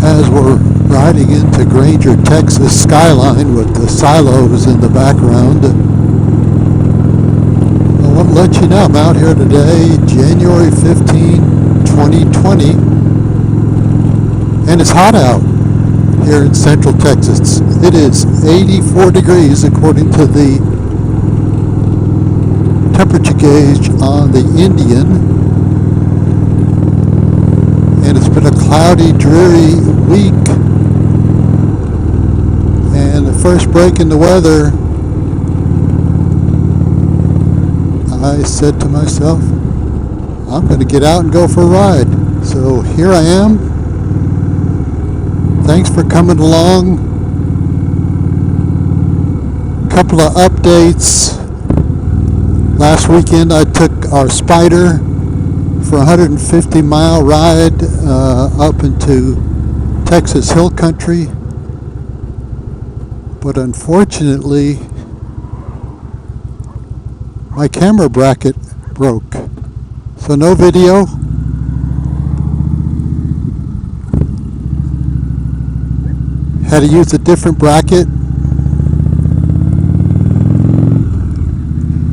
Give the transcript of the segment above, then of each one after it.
as we're riding into Granger, Texas skyline with the silos in the background. I want to let you know I'm out here today, January 15, 2020, and it's hot out here in Central Texas. It is 84 degrees according to the temperature gauge on the Indian. And it's been a cloudy, dreary week. And the first break in the weather, I said to myself, I'm going to get out and go for a ride. So here I am. Thanks for coming along. A couple of updates. Last weekend I took our Spider for a 150-mile ride up into Texas Hill Country, but unfortunately my camera bracket broke, so no video. Had to use a different bracket.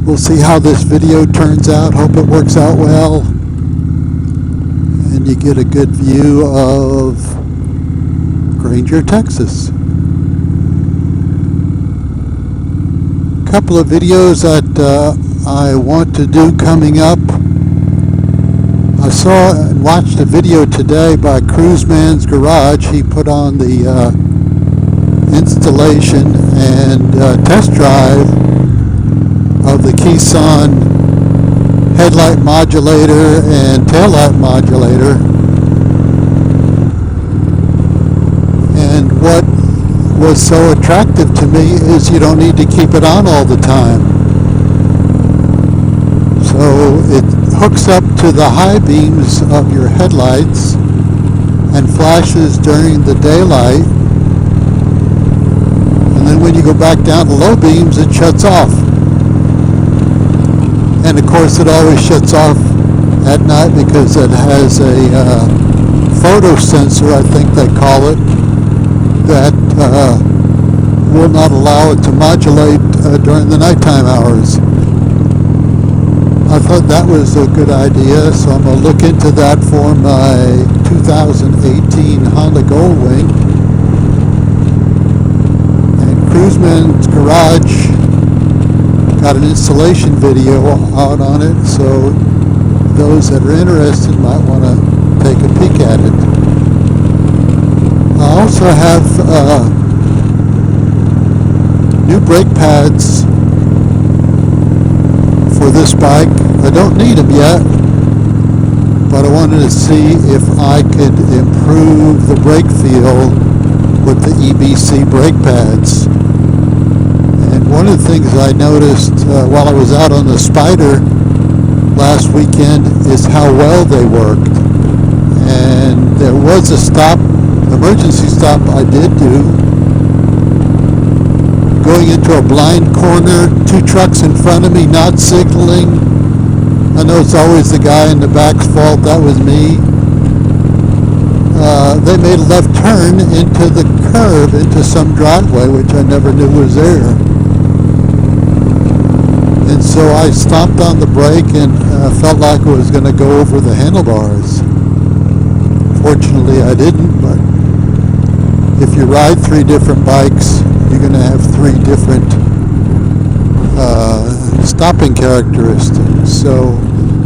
We'll see how this video turns out. Hope it works out well and you get a good view of Granger, Texas. A couple of videos that I want to do coming up. I saw and watched a video today by Cruiseman's Garage. He put on the installation and test drive of the Keeson headlight modulator and taillight modulator. And what was so attractive to me is you don't need to keep it on all the time. So it hooks up to the high beams of your headlights and flashes during the daylight. And then when you go back down to low beams, it shuts off. And of course it always shuts off at night because it has a photo sensor, I think they call it, that will not allow it to modulate during the nighttime hours. I thought that was a good idea, so I'm going to look into that for my 2018 Honda Goldwing. And Cruiseman's Garage got an installation video out on it, so those that are interested might want to take a peek at it. I also have new brake pads for this bike. I don't need them yet, but I wanted to see if I could improve the brake feel with the EBC brake pads. And one of the things I noticed while I was out on the Spider last weekend is how well they worked. And there was a stop, emergency stop I did do, going into a blind corner, two trucks in front of me not signaling. I know it's always the guy in the back's fault. That was me. They made a left turn into the curb, into some driveway, which I never knew was there. And so I stomped on the brake and felt like I was going to go over the handlebars. Fortunately, I didn't, but if you ride three different bikes, you're going to have three different stopping characteristics. So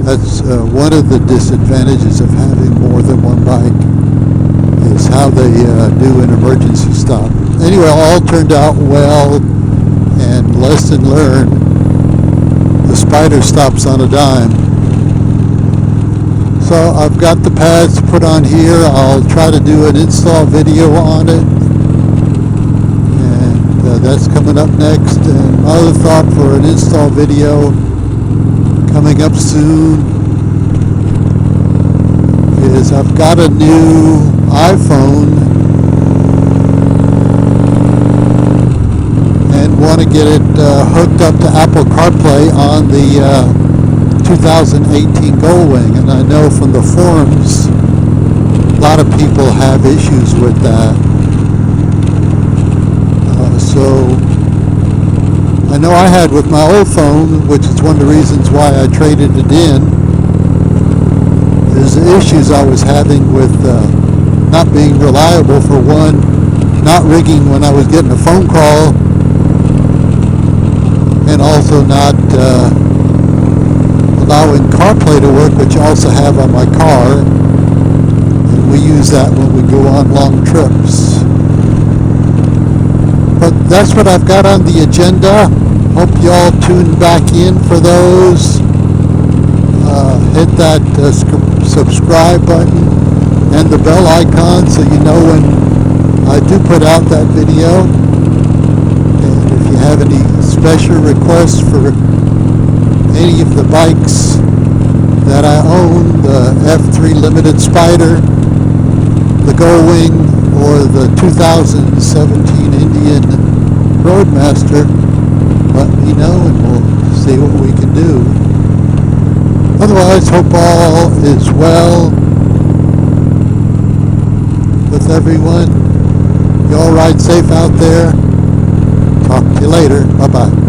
that's one of the disadvantages of having more than one bike, is how they do an emergency stop. Anyway, all turned out well, and lesson learned, the Spider stops on a dime. So I've got the pads put on here. I'll try to do an install video on it, and that's coming up next. And my other thought for an install video coming up soon is I've got a new iPhone and want to get it hooked up to Apple CarPlay on the 2018 Goldwing. And I know from the forums a lot of people have issues with that. So I know I had with my old phone, which is one of the reasons why I traded it in, is the issues I was having with not being reliable. For one, not ringing when I was getting a phone call, and also not allowing CarPlay to work, which I also have on my car, and we use that when we go on long trips. But that's what I've got on the agenda. Hope y'all tune back in for those. Hit that subscribe button and the bell icon so you know when I do put out that video. And if you have any special requests for any of the bikes that I own, the F3 Limited Spider, the Gullwing, or the 2017 Indian Roadmaster, let me know and we'll see what we can do. Otherwise, hope all is well with everyone. You all ride safe out there. Talk to you later. Bye-bye.